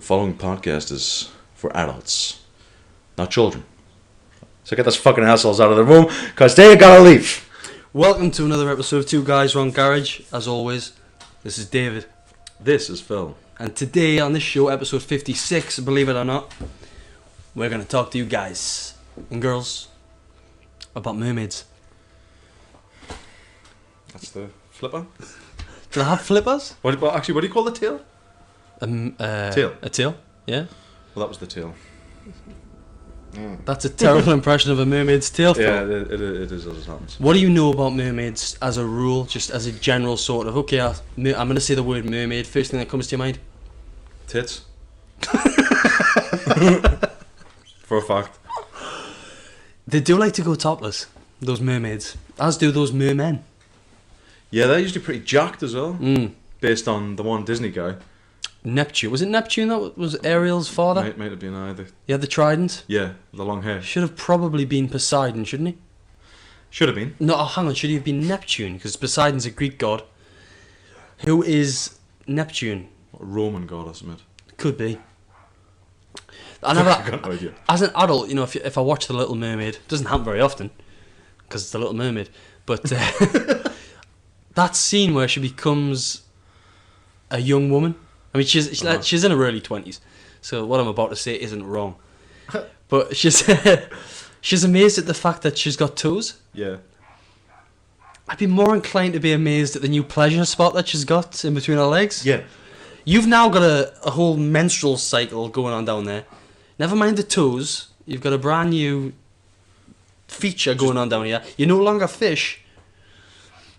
The following podcast is for adults, not children. So get those fucking assholes out of the room, because they gotta leave. Welcome to another episode of Two Guys One Garage. As always, this is David. This is Phil. And today on this show, episode 56, believe it or not, we're going to talk to you guys and girls about mermaids. That's the flipper. Do they have flippers? What do you call the tail? Tail. A tail, yeah. Well, that was the tail. That's a terrible impression of a mermaid's tail, Phil. Yeah, it is as it happens. What do you know about mermaids as a rule, just as a general sort of, okay, I'm going to say the word mermaid, first thing that comes to your mind? Tits. For a fact. They do like to go topless, those mermaids, as do those mermen. Yeah, they're usually pretty jacked as well, Mm. based on the one Disney guy. Neptune. Was it Neptune that was Ariel's father? Might have been either. He had the trident. Yeah, the long hair. Should have probably been Poseidon, shouldn't he? Should have been. No, hang on. Should he have been Neptune? Because Poseidon's a Greek god. Who is Neptune? A Roman god or something. Could be. I got no idea. As an adult, you know, if I watch The Little Mermaid, it doesn't happen very often, because it's The Little Mermaid, but that scene where she becomes a young woman, I mean, she's in her early 20s, so what I'm about to say isn't wrong, but she's amazed at the fact that she's got toes. Yeah. I'd be more inclined to be amazed at the new pleasure spot that she's got in between her legs. Yeah. You've now got a whole menstrual cycle going on down there. Never mind the toes. You've got a brand new feature going on down here. You're no longer fish.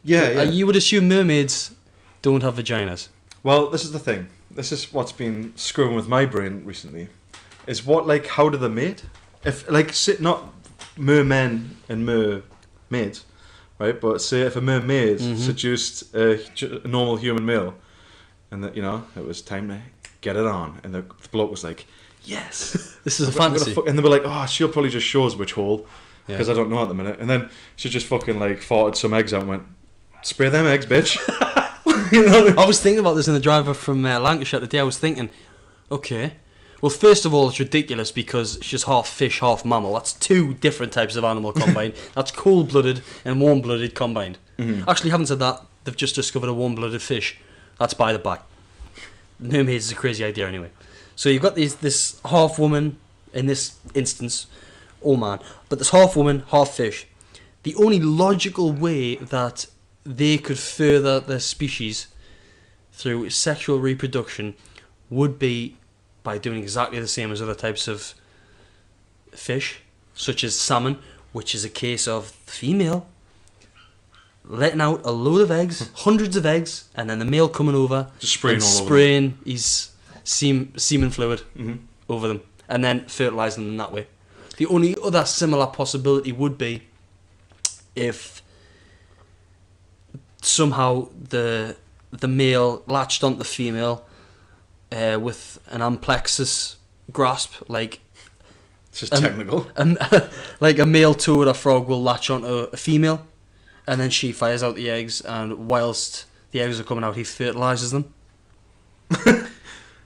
Yeah. You would assume mermaids don't have vaginas. Well, this is the thing. This is what's been screwing with my brain recently. Is how do they mate? If not mermen and mermaids, right? But say if a mermaid seduced a normal human male, and that it was time to get it on, and the bloke was like, "Yes, this is a fantasy," and they were like, "Oh, she'll probably just show us which hole, because I don't know at the minute." And then she just fucking farted some eggs out and went, "Spray them eggs, bitch." I was thinking about this in the driver from Lancashire today. I was thinking, okay, well, first of all, it's ridiculous because she's half fish, half mammal. That's two different types of animal combined. That's cold-blooded and warm-blooded combined. Mm-hmm. Actually, having said that, they've just discovered a warm-blooded fish. That's by the by. Mermaids is a crazy idea anyway. So you've got this half woman in this instance, oh man, but this half woman, half fish. The only logical way that they could further their species through sexual reproduction would be by doing exactly the same as other types of fish, such as salmon, which is a case of the female letting out a load of eggs, hundreds of eggs, and then the male coming over just spraying his semen fluid over them, and then fertilising them that way. The only other similar possibility would be if somehow the male latched onto the female with an amplexus grasp, like it's just technical. Like a male toad or frog will latch onto a female, and then she fires out the eggs, and whilst the eggs are coming out, he fertilises them.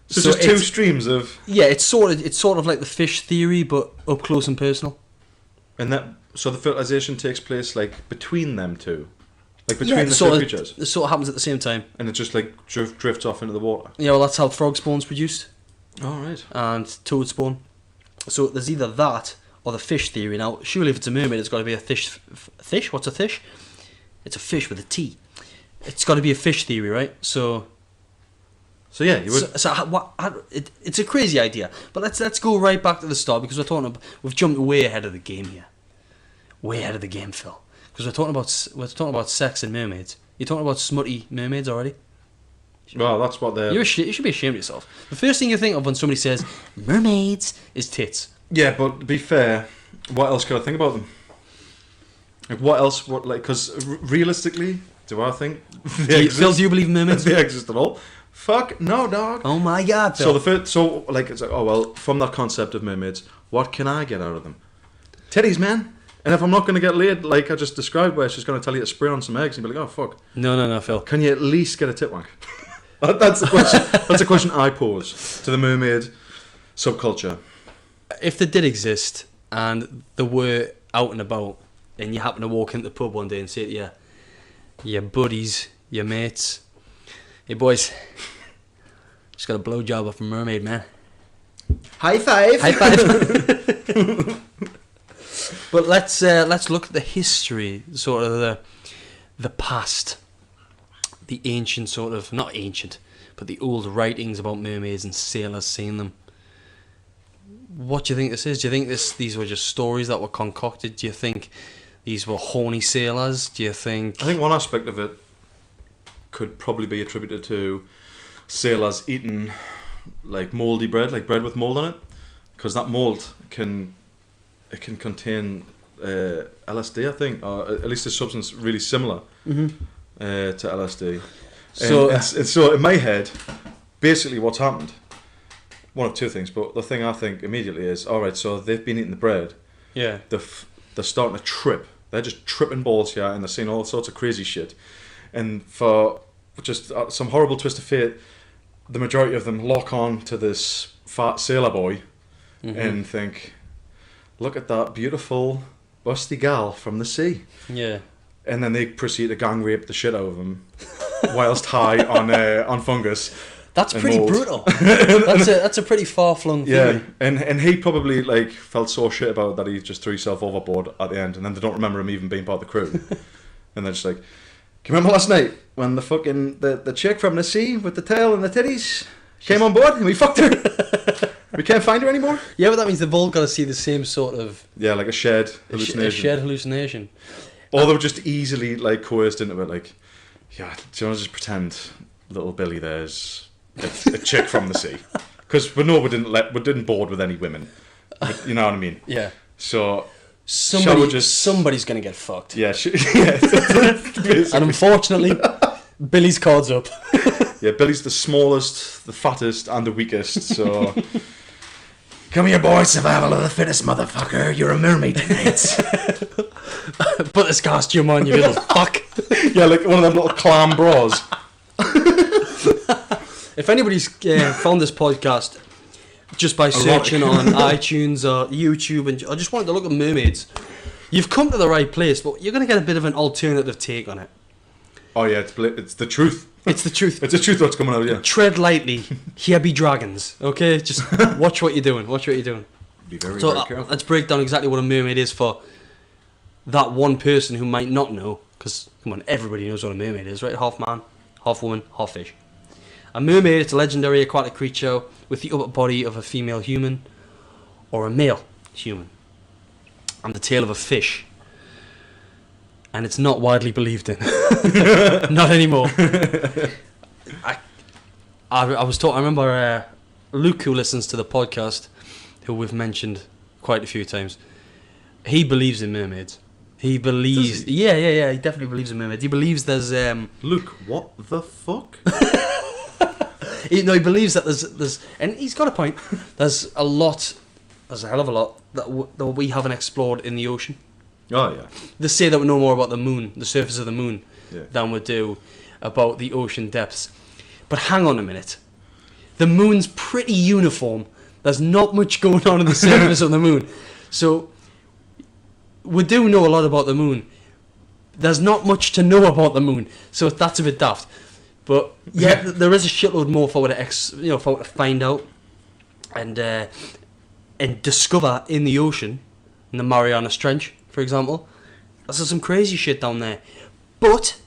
So just two streams of... Yeah, it's sort of like the fish theory, but up close and personal. And so the fertilisation takes place between them two? Between the two creatures? It sort of happens at the same time. And it just drifts off into the water? Yeah, well, that's how frog spawn's produced. Oh, right. And toad spawn. So there's either that or the fish theory. Now, surely if it's a mermaid, it's got to be a fish. Fish? What's a fish? It's a fish with a T. It's got to be a fish theory, right? So yeah, you would. It's a crazy idea, but let's go right back to the start, because we've jumped way ahead of the game here, way ahead of the game, Phil. Because we're talking about sex and mermaids. You're talking about smutty mermaids already. Well, that's what they're. You should be ashamed of yourself. The first thing you think of when somebody says mermaids is tits. Yeah, but to be fair, what else could I think about them? What else? Because realistically, do I think they exist? Phil, do you believe mermaids? They exist at all? Fuck no, dog. Oh my god, Phil. It's like, oh well, from that concept of mermaids, what can I get out of them? Titties, man. And if I'm not going to get laid, like I just described, where she's going to tell you to spray on some eggs, and you'll be like, oh fuck. No, Phil. Can you at least get a tit wank? That's the question. That's a question I pose to the mermaid subculture. If they did exist and they were out and about, and you happen to walk into the pub one day and say to your buddies, your mates, "Hey boys, just got a blowjob off a mermaid, man. High five! High five!" But let's look at the history, sort of the past, the ancient sort of, not ancient, but the old writings about mermaids and sailors seeing them. What do you think this is? Do you think these were just stories that were concocted? Do you think these were horny sailors? Do you think... I think one aspect of it could probably be attributed to sailors eating like mouldy bread, like bread with mould on it, because that mould can contain LSD, I think, or at least a substance really similar to LSD. So in my head, basically what's happened, one of two things, but the thing I think immediately is, alright, so they've been eating the bread, yeah, they're starting to trip, they're just tripping balls here, and they're seeing all sorts of crazy shit, and for just some horrible twist of fate, the majority of them lock on to this fat sailor boy and think, look at that beautiful busty gal from the sea. Yeah. And then they proceed to gang rape the shit out of him whilst high on fungus. That's pretty brutal. That's a pretty far-flung theory. Yeah, and he probably like felt so shit about it that he just threw himself overboard at the end, and then they don't remember him even being part of the crew. And they're just like, "Can you remember last night when the fucking the chick from the sea with the tail and the titties came on board and we fucked her? We can't find her anymore." Yeah, but that means they've all got to see the same sort of... Yeah, like a shared hallucination. A shared hallucination. Or they were just easily like coerced into it, like, yeah, do you want to just pretend little Billy there's a chick from the sea? Because we know we didn't board with any women. You know what I mean? Yeah. So somebody's going to get fucked. Yeah. Yeah. And unfortunately, Billy's card's up. Yeah, Billy's the smallest, the fattest, and the weakest, so... Come here, boy, survival of the fittest, motherfucker. You're a mermaid tonight. Put this costume on, you little fuck. Yeah, like one of them little clam bras. If anybody's found this podcast just by searching on iTunes or YouTube and I just wanted to look at mermaids, you've come to the right place, but you're going to get a bit of an alternative take on it. Oh yeah, it's the truth. It's the truth. It's the truth what's coming out, yeah. Tread lightly. Here be dragons, okay? Just watch what you're doing. Be very careful. Let's break down exactly what a mermaid is for that one person who might not know, because, come on, everybody knows what a mermaid is, right? Half man, half woman, half fish. A mermaid is a legendary aquatic creature with the upper body of a female human or a male human and the tail of a fish. And it's not widely believed in. Not anymore. I remember Luke, who listens to the podcast, who we've mentioned quite a few times, he believes in mermaids. He believes... Yeah, he definitely believes in mermaids. He believes there's... Luke, what the fuck? He believes that there's... And he's got a point. There's a hell of a lot that we haven't explored in the ocean. Oh, yeah. They say that we know more about the moon, the surface of the moon, than we do about the ocean depths. But hang on a minute. The moon's pretty uniform. There's not much going on the surface of the moon. So, we do know a lot about the moon. There's not much to know about the moon. So that's a bit daft. But, yeah, there is a shitload more for to find out and discover in the ocean, in the Marianas Trench, for example. There's some crazy shit down there. But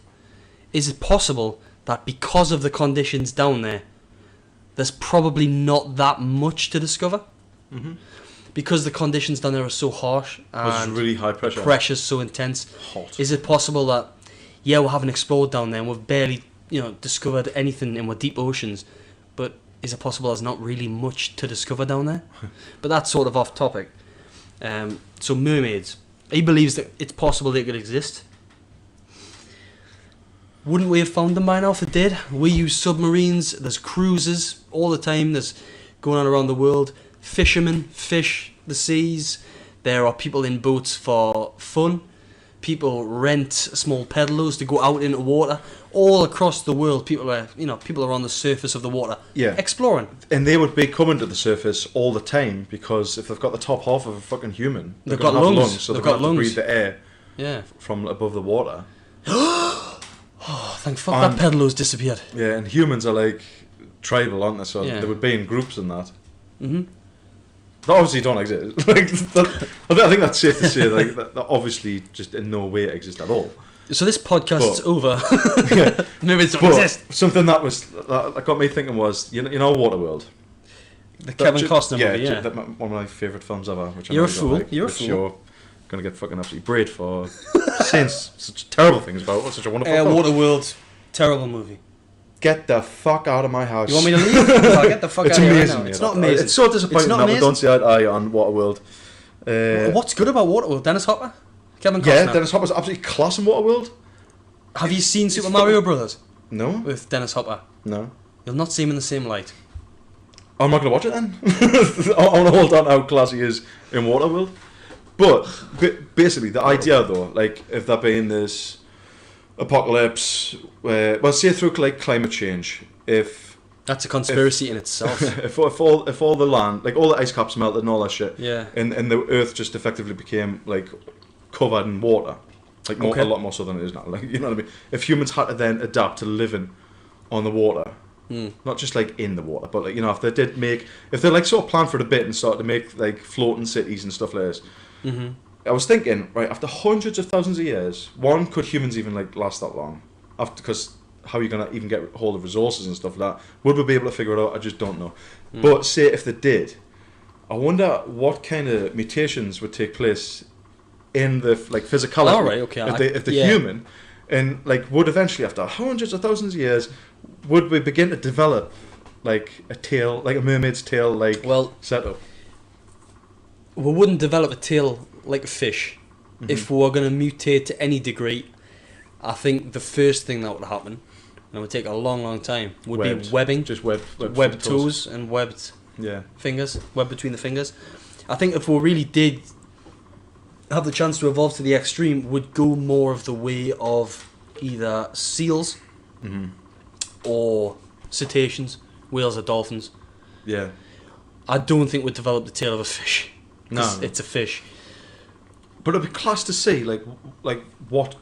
is it possible that because of the conditions down there's probably not that much to discover? Mm-hmm. Because the conditions down there are so harsh and really high pressure. The pressure's so intense. Hot. Is it possible that we haven't explored down there and we've barely discovered anything in our deep oceans, but is it possible there's not really much to discover down there? But that's sort of off topic. So mermaids. He believes that it's possible they could exist. Wouldn't we have found them by now if it did? We use submarines, there's cruises all the time, there's going on around the world. Fishermen fish the seas. There are people in boats for fun. People rent small pedalos to go out into water. all across the world, people are on the surface of the water, Yeah. exploring. And they would be coming to the surface all the time because if they've got the top half of a fucking human, They've gonna got have lungs. so They've they're got going to lungs. breathe the air Yeah. from above the water. Oh, thank fuck that pedalo's disappeared. Yeah, and humans are like tribal, aren't they? So Yeah. they would be in groups and that. Mm-hmm. That obviously don't exist. I think that's safe to say. Like that obviously just in no way exist at all. So this podcast's But- over. Yeah. Mermaids don't But exist. something that got me thinking was you know Waterworld. The Kevin Costner movie, yeah. One of my favourite films ever. Which I You're know a you don't fool. like, You're a which fool. You're gonna get fucking absolutely braid for saying such terrible things about. What's such a wonderful film. Waterworld, terrible movie. Get the fuck out of my house. You want me to leave? No, get the fuck It's out of here amazing. right now. It's yeah, not amazing. It's so disappointing It's not that we amazing. don't see eye to eye on Waterworld. What's good about Waterworld? Dennis Hopper? Kevin Costner? Yeah, Dennis Hopper's absolutely class in Waterworld. Have you seen Super Mario Brothers No, with Dennis Hopper? no. You'll not see him in the same light. I'm not going to watch it then. I want to hold on to how class he is in Waterworld. But basically, the idea though, like if there being this apocalypse, well, say through like climate change, if That's a conspiracy in itself. if all the land, like all the ice caps melted and all that shit, Yeah. and the Earth just effectively became like covered in water, like Okay. a lot more so than it is now. Like you know what I mean? If humans had to then adapt to living on the water. Not just like in the water, but like if they like sort of planned for it a bit and started to make like floating cities and stuff like this. Mm-hmm. I was thinking, right, after hundreds of thousands of years, one, could humans even like last that long? Because how are you gonna even get hold of resources and stuff like that? Would we be able to figure it out? I just don't know. But say if they did, I wonder what kind of mutations would take place in the like physicality. All right, okay. If the yeah. human, and like would eventually after hundreds of thousands of years, would we begin to develop like a tail, like a mermaid's tail, like Well, setup? we wouldn't develop a tail like a fish if we were going to mutate to any degree. I think the first thing that would happen, and it would take a long, long time, would be webbing. Just webbed Toes and webbed Yeah. fingers, web between the fingers. I think if we really did have the chance to evolve to the extreme, would go more of the way of either seals or cetaceans, whales or dolphins. Yeah. I don't think we'd develop the tail of a fish. 'Cause No. it's a fish. But it'd be class to see like what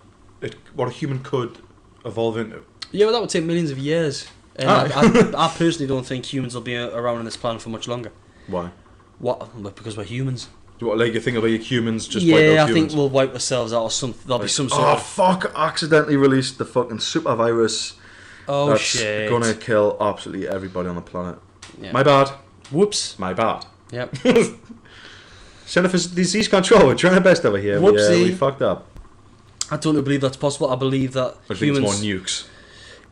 a human could evolve into. Yeah, but that would take millions of years. And Aye. I personally don't think humans will be around on this planet for much longer. Why? What? Well, because we're humans. Like you think about humans just wipe Yeah, out I humans? think we'll wipe ourselves out or something. There'll be some sort Oh of... fuck! I accidentally released the fucking super virus. Oh, that's shit. gonna kill absolutely everybody on the planet. Yeah. My bad. Whoops. My bad. Yep. Centre for Disease Control. We're trying our best over here. Whoopsie. We fucked up. I totally believe that's possible. I believe that I think humans... it's more nukes.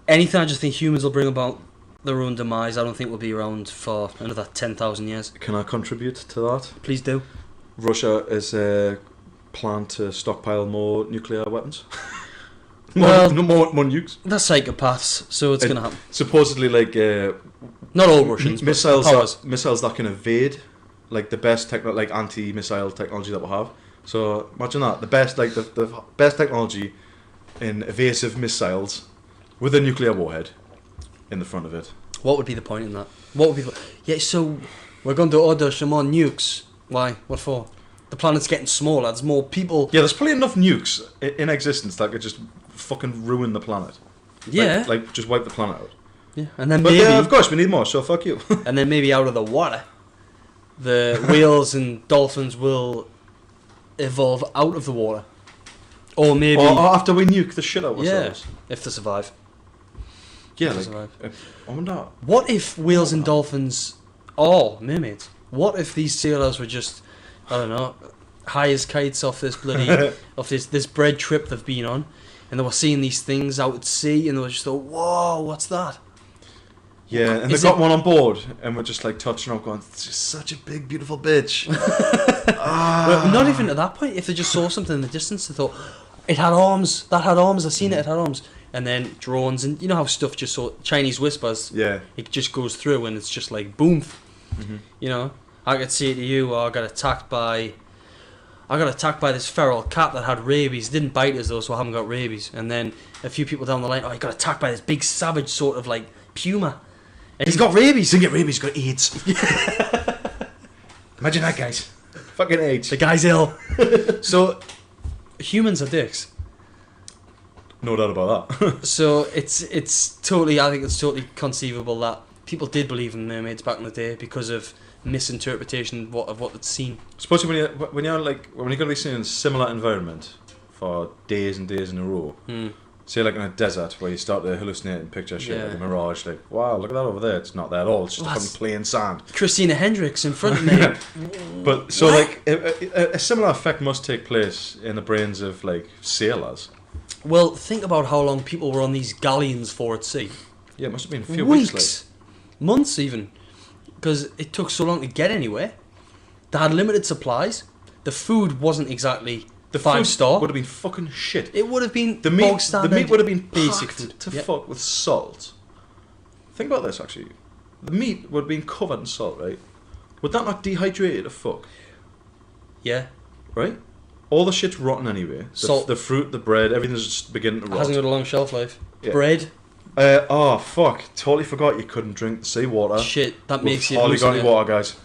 Anything, I just think humans will bring about their own demise. I don't think we'll be around for another 10,000 years. Can I contribute to that? Please do. Russia is planned to stockpile more nuclear weapons. Well- more nukes. They're psychopaths, so it's And going to happen. Supposedly, like Not all Russians, but powers. missiles that can evade, like the best like anti-missile technology that we have. So imagine that the best the best technology in evasive missiles with a nuclear warhead in the front of it. What would be the point in that? What would be yeah, so we're going to order some more nukes. Why? What for? The planet's getting smaller. There's more people. Yeah, there's probably enough nukes in existence that could just fucking ruin the planet. Yeah. Like just wipe the planet out. Yeah. And then But maybe yeah, of course we need more. So fuck you. and then maybe out of the water, the whales and dolphins will evolve out of the water. Or maybe or after we nuke the shit out of yeah, ourselves. if they survive. Yeah, If they like survive. I wonder. What if whales and dolphins are mermaids? What if these sailors were just, I don't know, high as kites off this bloody, off this bread trip they've been on, and they were seeing these things out at sea, and they were just like, whoa, what's that? Yeah, and Is they got it- one on board, and we're just like touching up, going, "It's just such a big, beautiful bitch." Well, not even at that point. If they just saw something in the distance, they thought, it had arms, that had arms, I've seen it had arms. And then drones, and you know how stuff just so Chinese whispers, Yeah. it just goes through, and it's just like, boom. Mm-hmm. You know, I could say to you, I got attacked by, I got attacked by this feral cat that had rabies. It didn't bite us though, so I haven't got rabies. And then a few people down the line, I got attacked by this big savage sort of like puma. And he's got rabies. He didn't get rabies, he's got AIDS. Imagine that, guys. Fucking AIDS. The guy's ill. So, humans are dicks. No doubt about that. So it's totally, I think it's totally conceivable that people did believe in mermaids back in the day because of misinterpretation of what they'd seen. Especially when you're going to be seen in a similar environment for days and days in a row. Say like in a desert where you start to hallucinate and picture shit like a mirage, like, wow, look at that over there, it's not there at all, it's just fucking plain sand. Christina Hendricks in front of me. But so like a similar effect must take place in the brains of like sailors. Well, think about how long people were on these galleons for at sea. Yeah, it must have been a few weeks, months even, because it took so long to get anywhere. They had limited supplies. The food wasn't exactly the 5-star. Would have been fucking shit. It would have been the bog standard. The meat would have been basic packed food to fuck with salt. Think about this actually. The meat would have been covered in salt, right? Would that not dehydrate it to fuck? Yeah. Right? All the shit's rotten anyway. Salt. The fruit, the bread, everything's just beginning to rot. Hasn't got a long shelf life. Yeah. Bread. Oh fuck! Totally forgot you couldn't drink the seawater. Shit, that makes you hardly got any water, guys.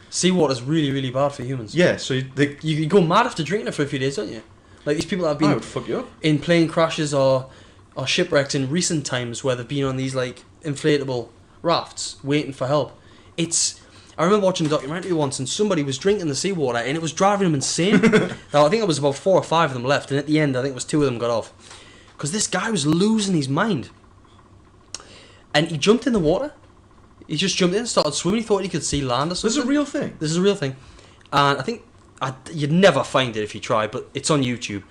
Seawater's really, really bad for humans. Yeah, so you go mad after drinking it for a few days, don't you? Like these people that have been I would fuck you up. in plane crashes or shipwrecks in recent times where they've been on these like inflatable rafts waiting for help. I remember watching a documentary once and somebody was drinking the seawater and it was driving them insane. Now I think it was about 4 or 5 of them left, and at the end I think it was 2 of them got off because this guy was losing his mind. And he jumped in the water. He just jumped in and started swimming. He thought he could see land or something. This is a real thing. This is a real thing. And I think you'd never find it if you try, but it's on YouTube.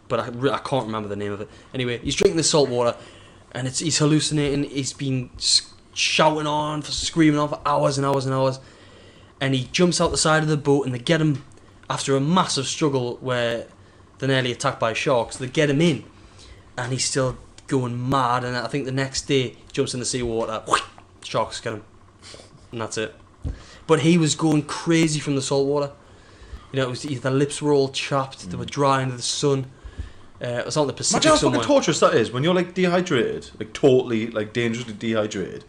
But I can't remember the name of it. Anyway, he's drinking this salt water, and he's hallucinating. He's been shouting on, screaming on for hours and hours and hours. And he jumps out the side of the boat, and they get him after a massive struggle where they're nearly attacked by sharks. They get him in, and he's still going mad. And I think the next day, he jumps in the seawater, sharks get him, and that's it. But he was going crazy from the salt water. You know, the lips were all chapped. They were dry under the sun. It was on the Pacific somewhere. Imagine how somewhere. fucking torturous that is when you're like dehydrated, like totally, like dangerously dehydrated.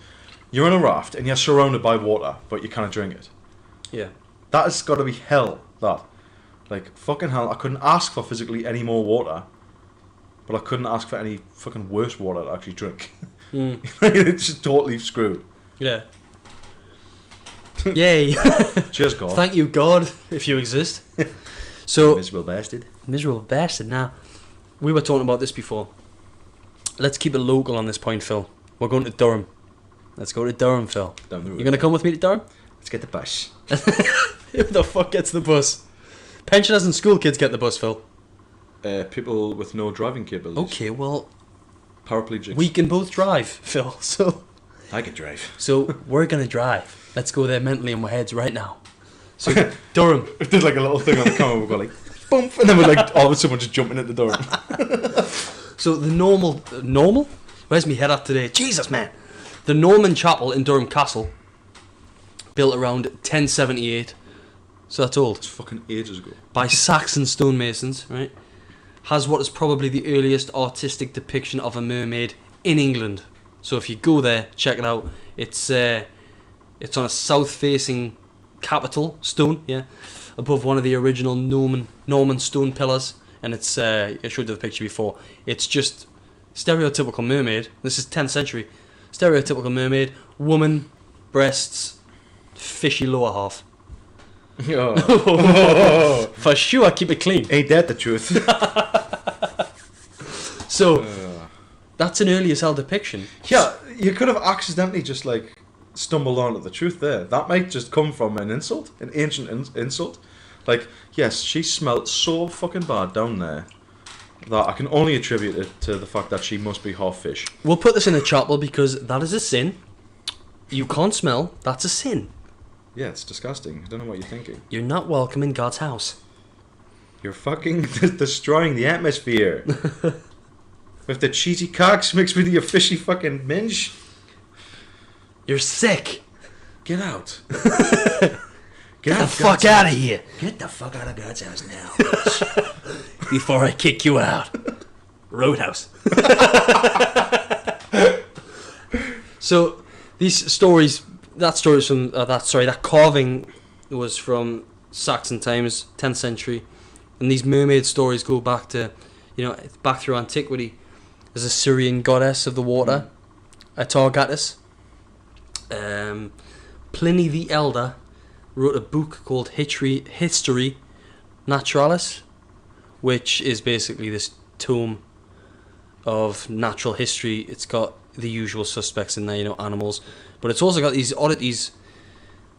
You're in a raft and you're surrounded by water, but you can't drink it. Yeah. That has got to be hell. That, like, fucking hell. I couldn't ask for physically any more water, but I couldn't ask for any fucking worse water to actually drink. It's just totally screwed. Yeah. Yay. Cheers, God. Thank you, God, if you exist. So Miserable bastard. Miserable bastard. Now, we were talking about this before. Let's keep it local on this point, Phil. We're going to Durham. Let's go to Durham, Phil. Down the road. You going to come with me to Durham? Let's get the bus. Who the fuck gets the bus? Pensioners and school kids get the bus, Phil. People with no driving capabilities. Okay, well, Paraplegics. we can both drive, Phil. So I can drive. we're going to drive. Let's go there mentally in my heads right now. So, Durham. If there's like a little thing on the camera, we'll go like, bump, and then we're like, all of a sudden we're just jumping at the door. So the normal? Where's me head at today? Jesus, man. The Norman Chapel in Durham Castle, built around 1078, so that's old. It's fucking ages ago. By Saxon stonemasons, right? Has what is probably the earliest artistic depiction of a mermaid in England. So if you go there, check it out. It's on a south-facing capital stone, yeah, above one of the original Norman stone pillars, and it's I showed you the picture before. It's just stereotypical mermaid. This is 10th century. Stereotypical mermaid, woman, breasts, fishy lower half. Oh. For sure, keep it clean. Ain't that the truth? So that's an early as hell depiction. Yeah, you could have accidentally just like stumbled onto the truth there. That might just come from an insult, an ancient insult. Like, yes, she smelt so fucking bad down there that I can only attribute it to the fact that she must be half fish. We'll put this in a chapel because that is a sin. You can't smell, that's a sin. Yeah, it's disgusting. I don't know what you're thinking. You're not welcome in God's house. You're fucking destroying the atmosphere. With the cheesy cocks mixed with your fishy fucking minge. You're sick. Get out. Get the fuck out of here. Get the fuck out of God's house now. Before I kick you out. Roadhouse. So these stories, that carving was from Saxon times, 10th century, and these mermaid stories go back to, back through antiquity. There's a Syrian goddess of the water, Atargatis. Pliny the Elder wrote a book called History Naturalis, which is basically this tome of natural history. It's got the usual suspects in there, animals, but it's also got these oddities,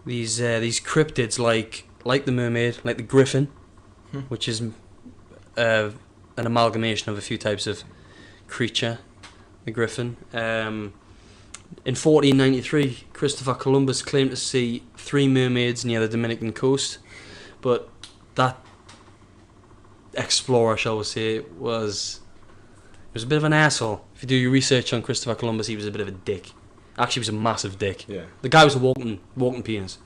these cryptids like the mermaid, like the griffin, which is an amalgamation of a few types of creature, the griffin. In 1493, Christopher Columbus claimed to see 3 mermaids near the Dominican coast, but that explorer, shall we say, was a bit of an asshole. If you do your research on Christopher Columbus, he was a bit of a dick. Actually, he was a massive dick. Yeah. The guy was a walking penis.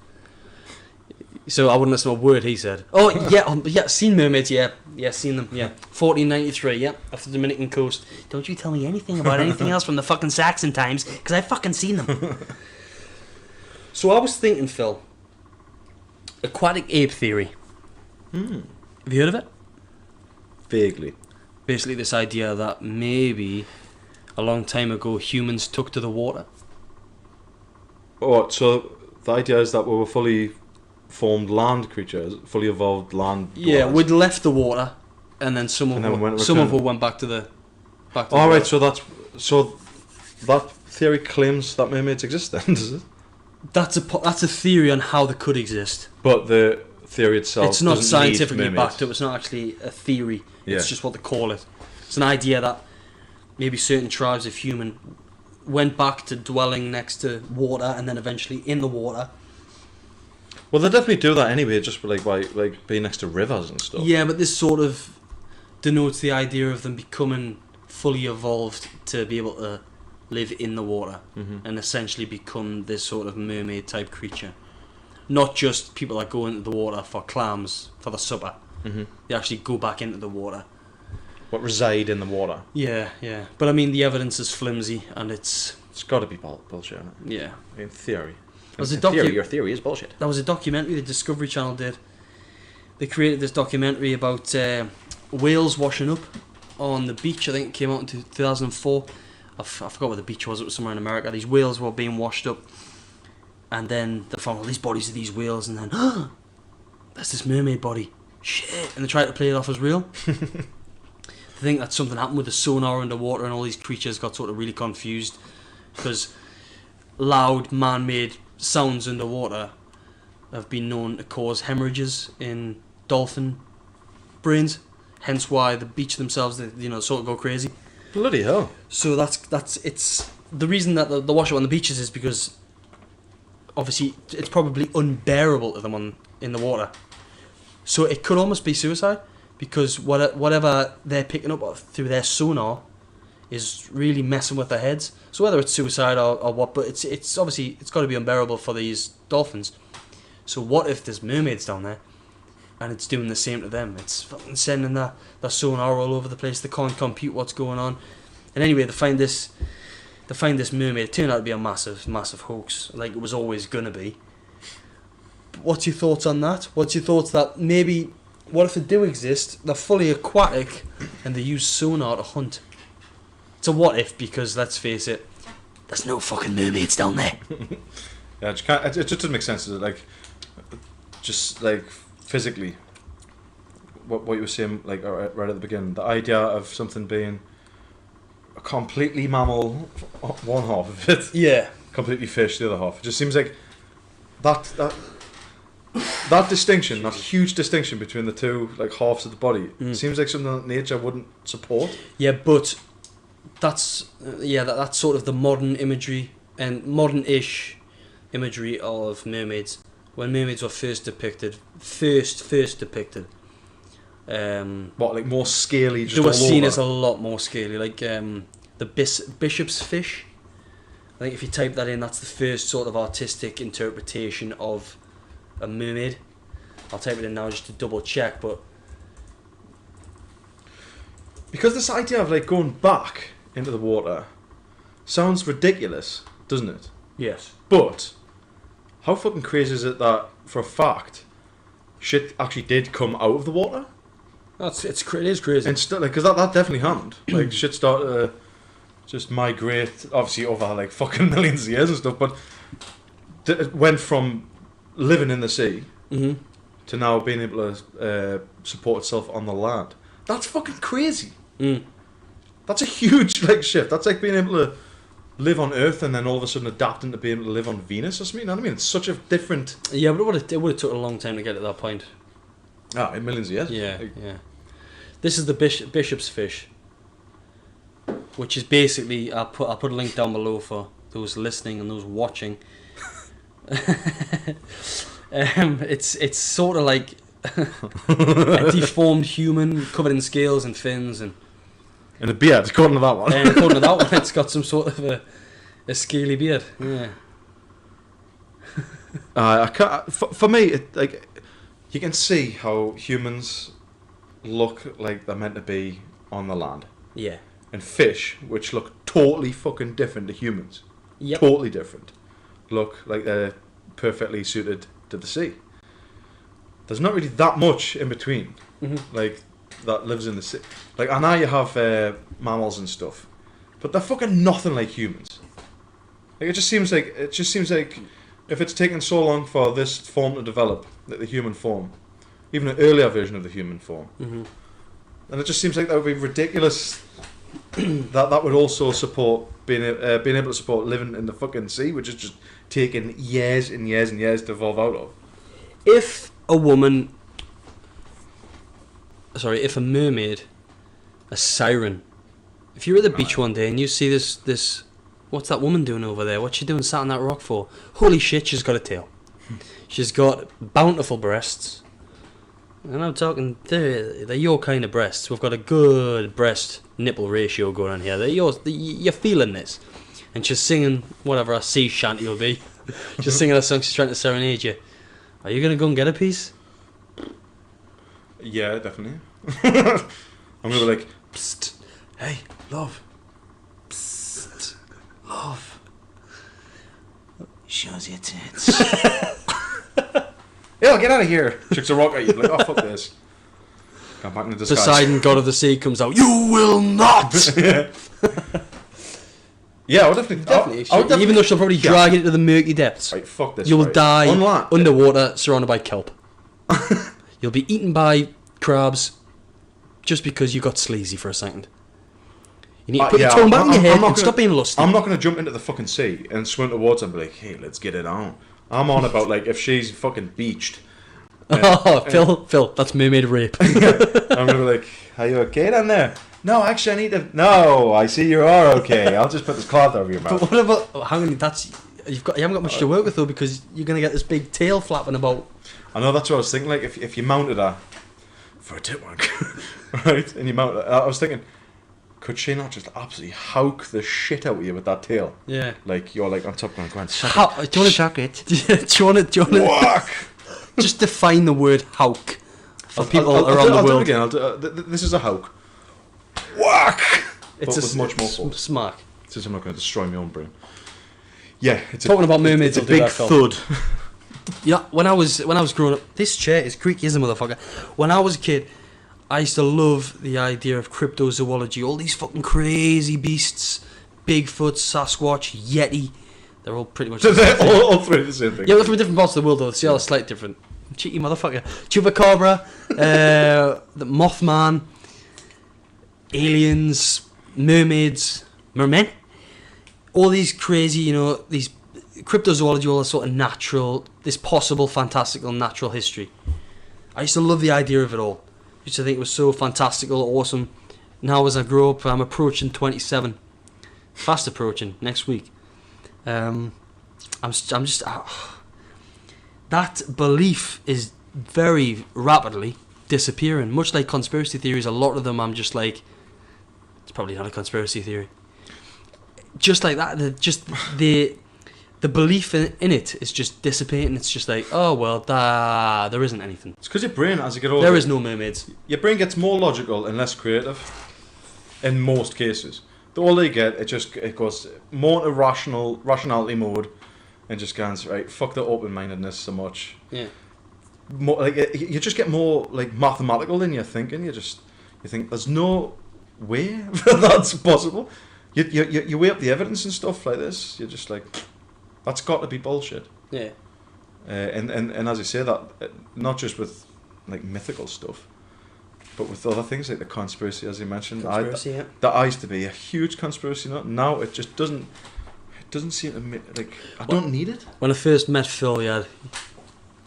So I wouldn't listen to a word he said. Oh, yeah, seen mermaids, yeah, seen them, yeah. 1493, yeah, off the Dominican coast. Don't you tell me anything about anything else from the fucking Saxon times, because I fucking seen them. So I was thinking, Phil, aquatic ape theory. Have you heard of it? Vaguely. Basically this idea that maybe a long time ago humans took to the water. Oh, so the idea is that we were fully formed land creatures, fully evolved land dwellers. Yeah, we'd left the water, and then some of them went back to the All right, so that theory claims that mermaids exist then, does it? That's a theory on how they could exist. But the theory itself, it's not doesn't scientifically need backed up. It's not actually a theory. Yeah. It's just what they call it. It's an idea that maybe certain tribes of human went back to dwelling next to water, and then eventually in the water. Well, they definitely do that anyway, just by being next to rivers and stuff. Yeah, but this sort of denotes the idea of them becoming fully evolved to be able to live in the water and essentially become this sort of mermaid type creature. Not just people that go into the water for clams for the supper. They actually go back into the water. What reside in the water? Yeah. But I mean, the evidence is flimsy, and it's got to be bullshit, isn't it? Yeah. In theory. Your theory is bullshit. That was a documentary the Discovery Channel did. They created this documentary about whales washing up on the beach. I think it came out in 2004. I forgot where the beach was. It was somewhere in America. These whales were being washed up, and then they found all these bodies of these whales, and then there's this mermaid body. Shit! And they tried to play it off as real. I think that something happened with the sonar underwater, and all these creatures got sort of really confused because loud man-made sounds underwater have been known to cause hemorrhages in dolphin brains. Hence why the beach themselves, sort of go crazy. Bloody hell! So it's the reason that the wash up on the beaches is because obviously it's probably unbearable to them in the water. So it could almost be suicide because whatever they're picking up through their sonar is really messing with their heads. So whether it's suicide or what, but it's obviously it's got to be unbearable for these dolphins. So what if there's mermaids down there and it's doing the same to them? It's fucking sending their sonar all over the place. They can't compute what's going on. And anyway, they find this mermaid. It turned out to be a massive hoax, like it was always gonna be. But what's your thoughts on that? What's your thoughts that maybe, what if they do exist, they're fully aquatic and they use sonar to hunt? It's a what if, because let's face it, there's no fucking mermaids down there. Yeah, it just doesn't make sense, does it? Just physically, what you were saying, right at the beginning, the idea of something being a completely mammal, one half of it, Yeah. completely fish, the other half. It just seems like that distinction, that huge distinction between the two halves of the body, seems like something that nature wouldn't support. Yeah, but that's sort of the modern imagery and modern-ish imagery of mermaids. When mermaids were first depicted, More scaly? Just they were all seen over? as a lot more scaly, the bishop's fish. I think if you type that in, that's the first sort of artistic interpretation of a mermaid. I'll type it in now just to double check, but Because this idea of like going back into the water sounds ridiculous, doesn't it? yes. But how fucking crazy is it that for a fact shit actually did come out of the water? It is crazy. And still, like, because that definitely happened. Like, shit started to just migrate, obviously over like fucking millions of years and stuff. But it went from living in the sea to now being able to support itself on the land. That's fucking crazy. That's a huge like shift. That's like being able to live on Earth and then all of a sudden adapting to being able to live on Venus or something. You know what I mean? It's such a different. Yeah, but it would have took a long time to get to that point. In millions of years. Yeah, yeah. This is the bishop's fish, which is basically I'll put a link down below for those listening and those watching. It's sort of like a deformed human covered in scales and fins and a beard, according to that one. And according to that one, it's got some sort of a scaly beard. Yeah. I can't. For me, it, like, you can see how humans look like they're meant to be on the land, Yeah. and fish, which look totally fucking different to humans, Yep. totally different, look like they're perfectly suited to the sea. There's not really that much in between, like that lives in the sea. Like, I know you have mammals and stuff, but they're fucking nothing like humans. Like, it just seems like if it's taken so long for this form to develop, like the human form, even an earlier version of the human form, and it just seems like that would be ridiculous. that would also support being able to support living in the fucking sea, which is just taking years and years and years to evolve out of. If a mermaid, a siren, if you're at the beach one day and you see this, what's that woman doing over there? What's she doing sat on that rock for? Holy shit, she's got a tail. She's got bountiful breasts. And I'm talking, they're your kind of breasts. We've got a good breast nipple ratio going on here. They're yours. You're feeling this. And she's singing whatever a sea shanty will be. She's singing a song, she's trying to serenade you. Are you going to go and get a piece? Yeah, definitely. I'm gonna be like, Psst. Hey, love. Psst. Love. Shows your tits. "Yo, get out of here!" Chucks a rock at you. Like, "Oh, fuck this." Come back into disguise. Poseidon, god of the sea, comes out. You will not. Yeah, I'll definitely. I'll definitely, even though she'll probably drag you into the murky depths. Right, fuck this. You will right. die Unlock. underwater, surrounded by kelp. You'll be eaten by crabs, just because you got sleazy for a second. You need to put your tongue back in your head and stop being lusty. I'm not going to jump into the fucking sea and swim towards her and be like, "Hey, let's get it on." I'm on about like if she's fucking beached. Phil, that's mermaid rape. I'm going to be like, "Are you okay down there?" "No, actually, I need to. No, I see you are okay. I'll just put this cloth over your mouth." But what about how many? You haven't got much to work with though, because you're gonna get this big tail flapping about. I know, that's what I was thinking. Like if you mounted her for a tit wank, right? And you mounted her, I was thinking, could she not just absolutely howk the shit out of you with that tail? Yeah. Like you're like on top going, "Go on, Do you want to Suck it. Do you want to whack." just define the word howk for people I'll around the do it world? again. This is a howk. Whack. It's But with much more force. smack. Since I'm not going to destroy my own brain. Yeah, it's Talking about mermaids, It's a will do big that, Phil. thud. Yeah, when I was growing up, this chair is creaky as a motherfucker. When I was a kid, I used to love the idea of cryptozoology. All these fucking crazy beasts, Bigfoot, Sasquatch, Yeti. They're all pretty much the same thing. all three the same thing. Yeah, they're from different parts of the world though. See how they're slightly different. Cheeky motherfucker. Chupacabra, the Mothman, aliens, mermaids, mermen. All these crazy, these cryptozoology, all this sort of natural, this possible fantastical natural history. I used to love the idea of it all. I used to think it was so fantastical, awesome. Now as I grow up, I'm approaching 27. Fast approaching, next week. I'm just... that belief is very rapidly disappearing. Much like conspiracy theories, a lot of them I'm just like, it's probably not a conspiracy theory. Just like that, the the belief in it is just dissipating. It's just like, oh well, there isn't anything. It's because your brain, as you get older, There is no mermaids. your brain gets more logical and less creative. In most cases, the older you get, it goes more into rationality mode, and just goes right. Fuck the open-mindedness so much. Yeah. More like you just get more like mathematical than you're thinking. You think there's no way that's possible. You weigh up the evidence and stuff like this. You're just like, that's got to be bullshit. Yeah. And as you say that, not just with like mythical stuff, but with other things like the conspiracy, as you mentioned. Conspiracy, that used to be a huge conspiracy. Now it just doesn't. It doesn't seem to me like I don't need it. When I first met Phil, did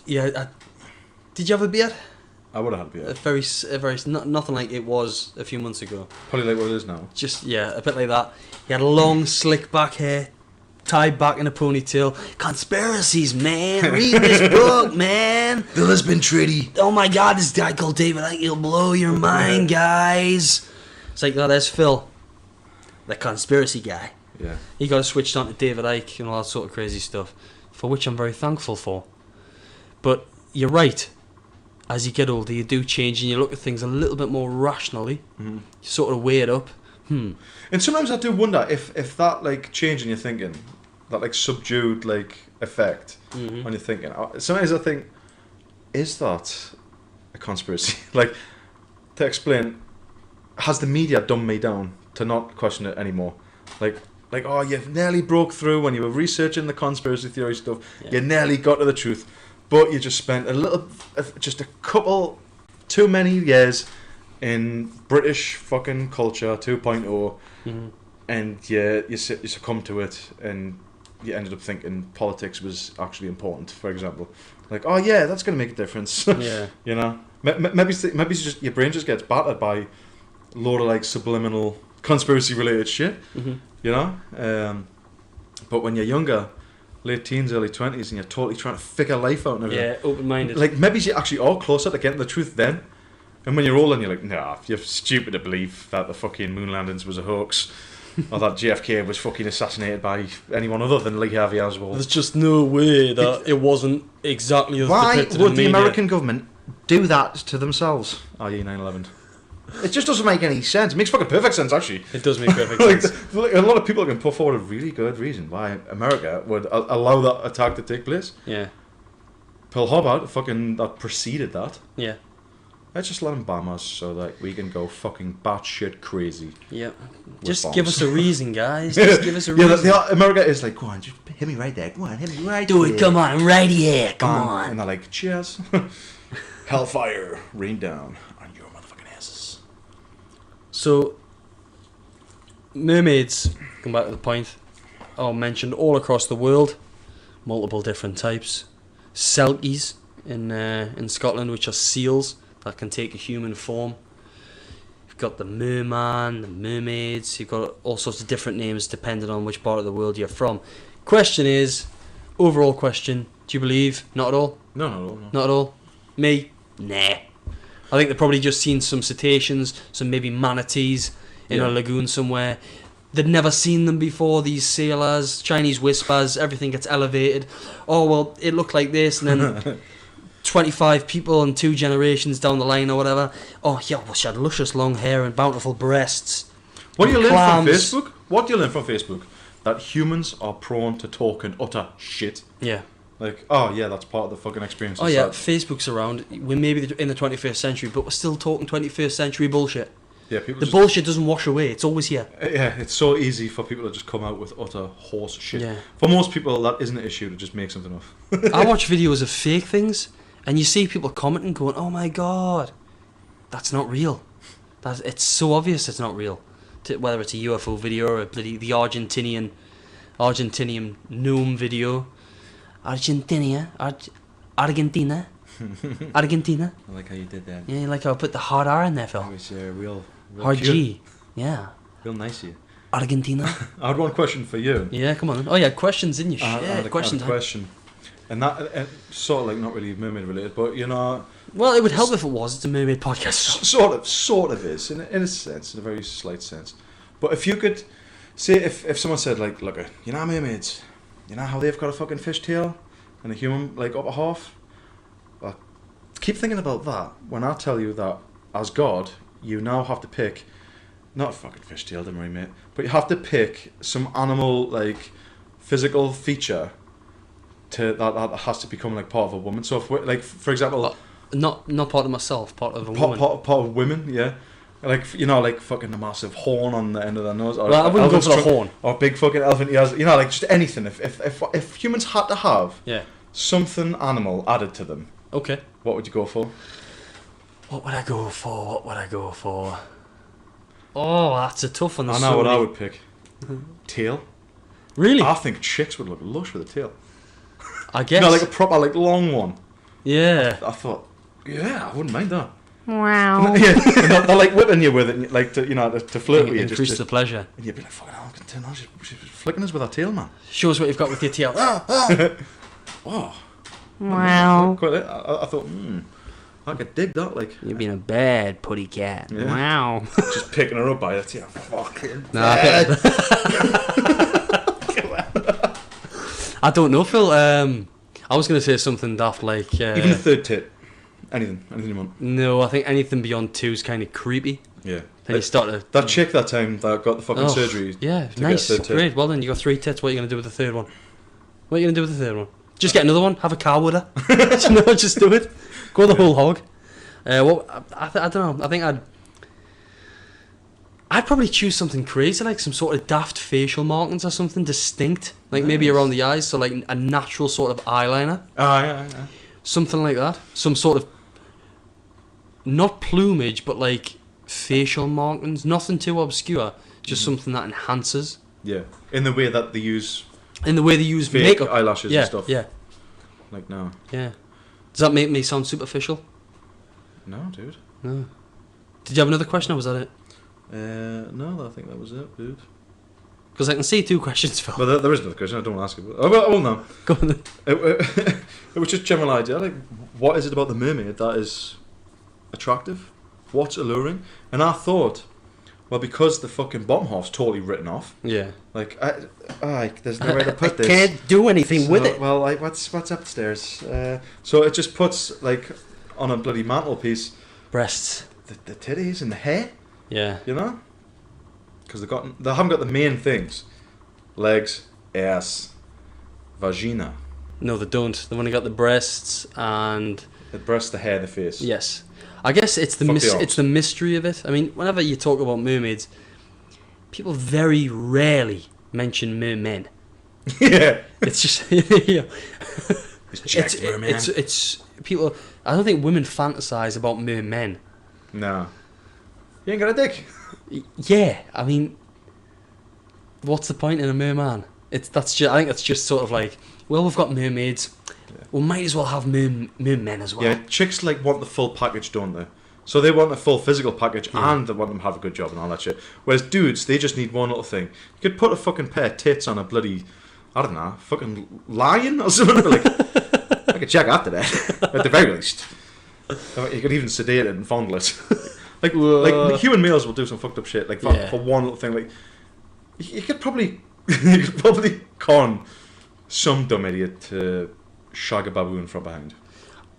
you have a beard? I would have had a beer. Nothing like it was a few months ago. Probably like what it is now. Just a bit like that. He had long, slick back hair, tied back in a ponytail. Conspiracies, man. Read this book, man. The Lisbon Treaty. Oh my God, this guy called David Icke, he'll blow your mind, guys. It's like, oh, there's Phil, the conspiracy guy. Yeah. He got switched on to David Icke and all that sort of crazy stuff, for which I'm very thankful for. But you're right. As you get older, you do change and you look at things a little bit more rationally. Mm-hmm. You sort of weigh it up. And sometimes I do wonder if that like change in your thinking, that like subdued like effect on your thinking. Sometimes I think, is that a conspiracy? Like, to explain, has the media dumbed me down to not question it anymore? Like, oh, you've nearly broke through when you were researching the conspiracy theory stuff. Yeah. You nearly got to the truth. But you just spent just a couple, too many years in British fucking culture 2.0, and you succumbed to it, and you ended up thinking politics was actually important, for example. Like, oh yeah, that's going to make a difference. Yeah. You know? Maybe it's just your brain just gets battered by a load of like subliminal conspiracy-related shit, you know? But when you're younger, late teens, early 20s, and you're totally trying to figure life out and everything. Yeah, open-minded. Like, maybe you actually are closer to getting the truth then. And when you're older and you're like, nah, you're stupid to believe that the fucking moon landings was a hoax, or that JFK was fucking assassinated by anyone other than Lee Harvey Oswald. There's just no way that it wasn't exactly as Why depicted would in the media. American government do that to themselves? i.e. 9/11. It just doesn't make any sense. It makes fucking perfect sense, actually. It does make perfect like, sense. A lot of people can put forward a really good reason why America would allow that attack to take place. Yeah. Pearl Harbor, that preceded that. Yeah. Let's just let them bomb us so that we can go fucking batshit crazy. Yeah. with Just bombs. give us a reason, guys. Just give us a reason. America is like, go on, just hit me right there. Go on, hit me right Do there. it, come on, right here, come Bam. on. And they're like, cheers. Hellfire, rain down on your motherfucking asses. So, mermaids, come back to the point, are mentioned all across the world. Multiple different types. Selkies in Scotland, which are seals that can take a human form. You've got the merman, the mermaids. You've got all sorts of different names depending on which part of the world you're from. Question is, overall question, do you believe? Not at all? No. Not at all? Me? Nah. I think they've probably just seen some cetaceans, some maybe manatees in a lagoon somewhere. They'd never seen them before, these sailors, Chinese whispers, everything gets elevated. Oh, well, it looked like this, and then 25 people and 2 generations down the line or whatever. Oh, yeah, well, she had luscious long hair and bountiful breasts. What do you learn from Clams. Facebook? What do you learn from Facebook? That humans are prone to talk and utter shit. Yeah. Like, oh yeah, that's part of the fucking experience. Oh, yeah, Facebook's around. We're maybe in the 21st century, but we're still talking 21st century bullshit. Yeah, people. The bullshit doesn't wash away. It's always here. Yeah, it's so easy for people to just come out with utter horse shit. Yeah. For most people, that isn't an issue to just make something up. I watch videos of fake things, and you see people commenting, going, "Oh my god, that's not real." It's so obvious it's not real. Whether it's a UFO video or the Argentinian gnome video, Argentina. I like how you did that. Yeah, you like how I put the hard R in there, Phil. It was real Hard cute. G. Yeah. Real nice of you. Argentina. I had one question for you. Yeah, come on. Oh yeah, questions in your I had a question. question. And that sort of like not really mermaid related, but you know. Well, it would help if it was. It's a mermaid podcast. Sort of is in a sense, in a very slight sense. But if you could say, if someone said like, look, you know, mermaids, you know how they've got a fucking fishtail and a human like upper half. Well, keep thinking about that when I tell you that as God, you now have to pick not a fucking fishtail, don't worry, mate, but you have to pick some animal like physical feature that has to become like part of a woman. So if we, like for example, not part of myself, part of a woman. Part of women, yeah. Like, you know, like fucking a massive horn on the end of their nose. Or Well, I wouldn't go for a horn. Or big fucking elephant ears. You know, like just anything. If humans had to have something animal added to them, okay, what would you go for? What would I go for? Oh, that's a tough one. I know what I would pick. Tail. Really? I think chicks would look lush with a tail. I guess. You know, like a proper, like long one. Yeah. I thought, yeah, I wouldn't mind that. Wow. Yeah, they're like whipping you with it, like to, you know, to flirt with you. Increase the pleasure. And you'd be like, fucking hell, turn on, she's flicking us with her tail, man. Show us what you've got with your tail. Oh. Wow. I thought, I could dig that, like. You've been a bad putty cat. Yeah. Wow. Just picking her up by the tail. Fucking bad. I don't know, Phil. I was going to say something daft like... even a third tit. Anything you want. No, I think anything beyond 2 is kind of creepy. Yeah. Then you start to... That chick that time that got the fucking surgery. Yeah, nice. Great. Well then, you got 3 tits. What are you going to do with the third one? What are you going to do with the third one? Just get another one. Have a cow with her. No, just do it. Go the whole hog. Well, I don't know. I think I'd probably choose something crazy, like some sort of daft facial markings or something distinct. Like maybe around the eyes, so like a natural sort of eyeliner. Yeah. Something like that. Some sort of... Not plumage, but like facial markings. Nothing too obscure. Just something that enhances. Yeah. In the way that they use... In the way they use fake makeup. eyelashes and stuff. Yeah. Like, no. Yeah. Does that make me sound superficial? No, dude. No. Did you have another question, or was that it? No, I think that was it, dude. Because I can see 2 questions, Phil. But there is another question. I don't want to ask it. Oh, no. Go on then. It was just general idea. Like, what is it about the mermaid that is attractive? What's alluring? And I thought, well, because the fucking bottom half's totally written off. Yeah. Like, there's no way to put this. Can't do anything with it. Well, like, what's upstairs? So it just puts like on a bloody mantelpiece. Breasts. The titties and the hair. Yeah. You know. Because they haven't got the main things: legs, ass, vagina. No, they don't. They've only got the breasts and The breast, the hair, the face. yes. I guess it's it's the mystery of it. I mean, whenever you talk about mermaids, people very rarely mention mermen. Yeah. It's just yeah. It's Jack's merman. It's people. I don't think women fantasize about mermen. No. You ain't got a dick. Yeah, I mean, what's the point in a merman? I think that's just sort of like, well, we've got mermaids, we might as well have mermen as well. Yeah, chicks like want the full package, don't they? So they want the full physical package and they want them to have a good job and all that shit. Whereas dudes, they just need one little thing. You could put a fucking pair of tits on a bloody, I don't know, fucking lion or something. Like, I could check after that, at the very least. You could even sedate it and fondle it. like human males will do some fucked up shit. Like for one little thing, like you could probably con some dumb idiot to shag a baboon from behind.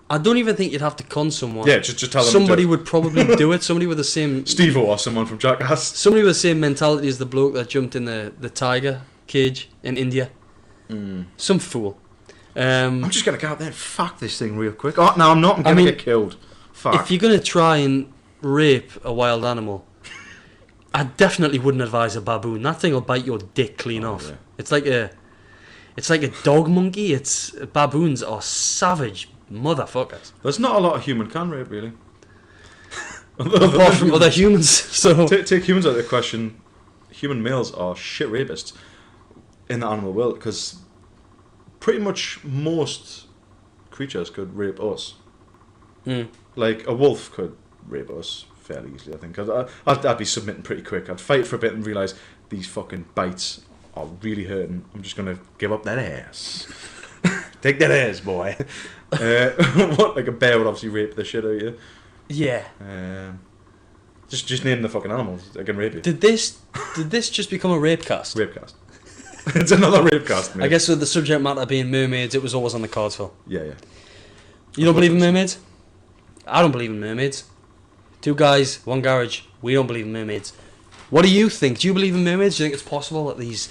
I don't even think you'd have to con someone. Yeah, just tell them. Somebody would probably do it. Somebody with the same Steve-O or someone from Jackass. Somebody with the same mentality as the bloke that jumped in the tiger cage in India. Some fool. I'm just gonna go out there and fuck this thing real quick. Oh no, I'm not. I'm gonna get killed. Fuck. If you're gonna try and rape a wild animal, I definitely wouldn't advise a baboon. That thing will bite your dick clean off. Yeah. It's like a dog monkey. Baboons are savage motherfuckers. There's not a lot of human can rape really. Apart from other humans. So take humans out of the question. Human males are shit rapists in the animal world because pretty much most creatures could rape us. Like a wolf could rape us fairly easily, I think. I'd be submitting pretty quick. I'd fight for a bit and realise these fucking bites are really hurting. I'm just going to give up that ass. Take that ass, boy. What? Like a bear would obviously rape the shit out of you. Yeah. Just name the fucking animals that can rape you. Did this just become a rape cast? Rape cast. It's another rapecast, mate. I guess with the subject matter being mermaids, it was always on the cards, Phil. Yeah. You don't believe in mermaids? I don't believe in mermaids. 2 guys, 1 garage. We don't believe in mermaids. What do you think? Do you believe in mermaids? Do you think it's possible that these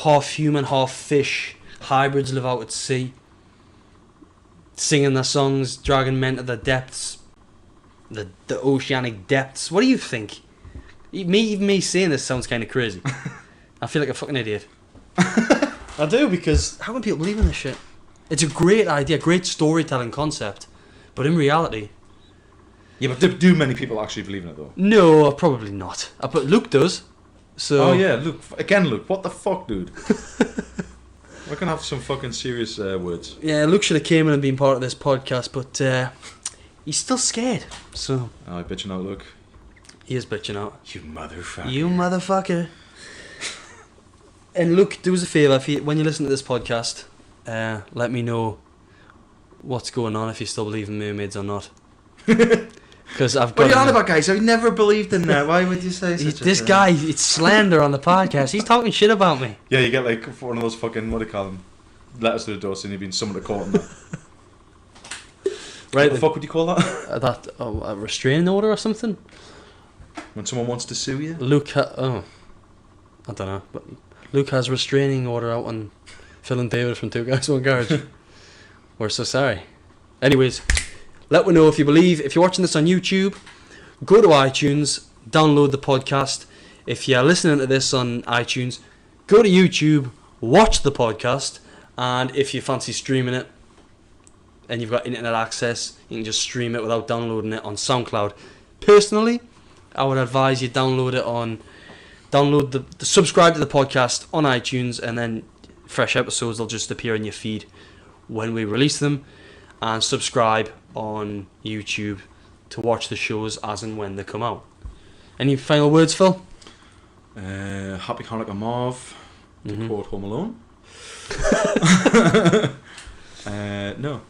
half human, half fish hybrids live out at sea, singing their songs, dragging men to the depths, the oceanic depths? What do you think? Even me saying this sounds kind of crazy. I feel like a fucking idiot. I do, because how can people believe in this shit? It's a great idea, great storytelling concept, but in reality... Yeah, but do many people actually believe in it, though? No, probably not. But Luke does. So. Oh yeah, Luke. Again, Luke. What the fuck, dude? We're gonna have some fucking serious words. Yeah, Luke should have came in and been part of this podcast, but he's still scared. So. Oh, I bitching out, Luke. He is bitching out. You motherfucker. You motherfucker. And Luke, do us a favour, when you listen to this podcast, let me know what's going on, if you still believe in mermaids or not. Because I've got. What are you on about, guys? I never believed in that. Why would you say such this guy? It's slander on the podcast. He's talking shit about me. Yeah, you get like one of those fucking, what do you call them, letters to the door saying you've been summoned to court and that. Right. What the fuck would you call that? A restraining order or something? When someone wants to sue you? Luke, I don't know. But Luke has restraining order out on Phil and David from 2 Guys 1 Garage. We're so sorry. Anyways, let me know if you believe. If you're watching this on YouTube, go to iTunes, download the podcast. If you're listening to this on iTunes, go to YouTube, watch the podcast, and if you fancy streaming it and you've got internet access, you can just stream it without downloading it on SoundCloud. Personally, I would advise you download the subscribe to the podcast on iTunes, and then fresh episodes will just appear in your feed when we release them, and subscribe on YouTube to watch the shows as and when they come out. Any final words, Phil? Happy Hanukkah Marv, to quote Home Alone. No.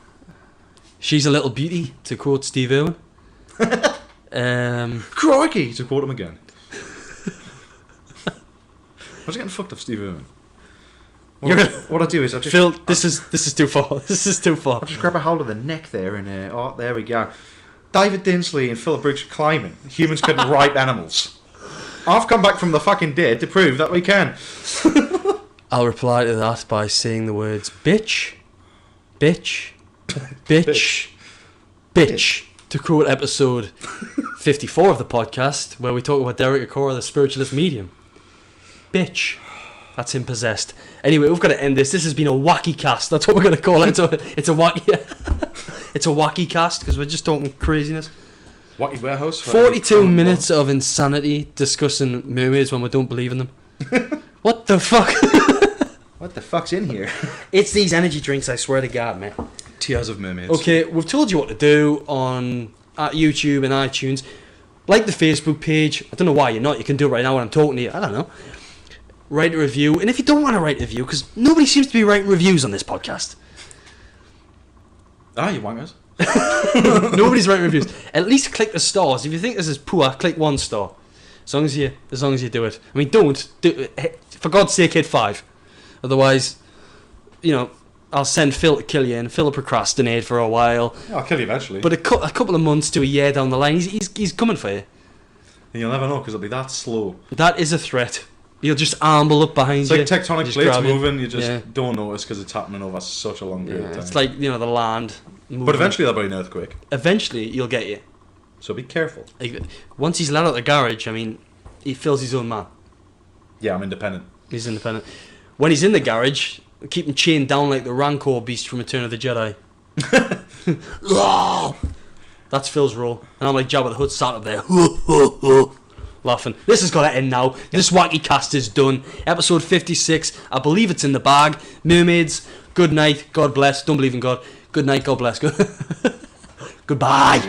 She's a little beauty, to quote Steve Irwin. Crikey, to quote him again. I was getting fucked up, Steve Irwin. What I do is I just... Phil, this is too far. This is too far. I just grab a hold of the neck there and... oh, there we go. David Dinsley and Philip Brooks are climbing. Humans couldn't ride animals. I've come back from the fucking dead to prove that we can. I'll reply to that by saying the words bitch, bitch, bitch, bitch, to quote episode 54 of the podcast, where we talk about Derek Okora, the spiritualist medium. Bitch. That's him possessed. Anyway, we've got to end this. This has been a wacky cast. That's what we're going to call it. It's a wacky... It's a wacky cast, because we're just talking craziness. Wacky warehouse. 42 minutes of insanity discussing mermaids when we don't believe in them. What the fuck? What the fuck's in here? It's these energy drinks, I swear to God, man. Tears of mermaids. Okay, we've told you what to do at YouTube and iTunes. Like the Facebook page. I don't know why you're not. You can do it right now when I'm talking to you. I don't know. Write a review. And if you don't want to write a review, because nobody seems to be writing reviews on this podcast. Ah, you wankers. Nobody's writing reviews. At least click the stars. If you think this is poor, click 1 star. As long as you do it. I mean, don't do it. For God's sake, hit 5. Otherwise, I'll send Phil to kill you, and Phil will procrastinate for a while. Yeah, I'll kill you eventually. But a couple of months to a year down the line, he's coming for you. And you'll never know, because it'll be that slow. That is a threat. He'll just amble up behind you. It's like tectonic plates moving. You just Yeah. don't notice because it's happening over such a long period of time. It's like, the land moving. But eventually there'll be an earthquake. Eventually, he'll get you. So be careful. Once he's let out the garage, I mean, he feels his own man. Yeah, I'm independent. He's independent. When he's in the garage, keep him chained down like the Rancor beast from Return of the Jedi. That's Phil's role. And I'm like Jabba the Hutt sat up there. Laughing. This has got to end now. This wacky cast is done. Episode 56. I believe it's in the bag. Mermaids, good night. God bless. Don't believe in God. Good night. God bless. Goodbye.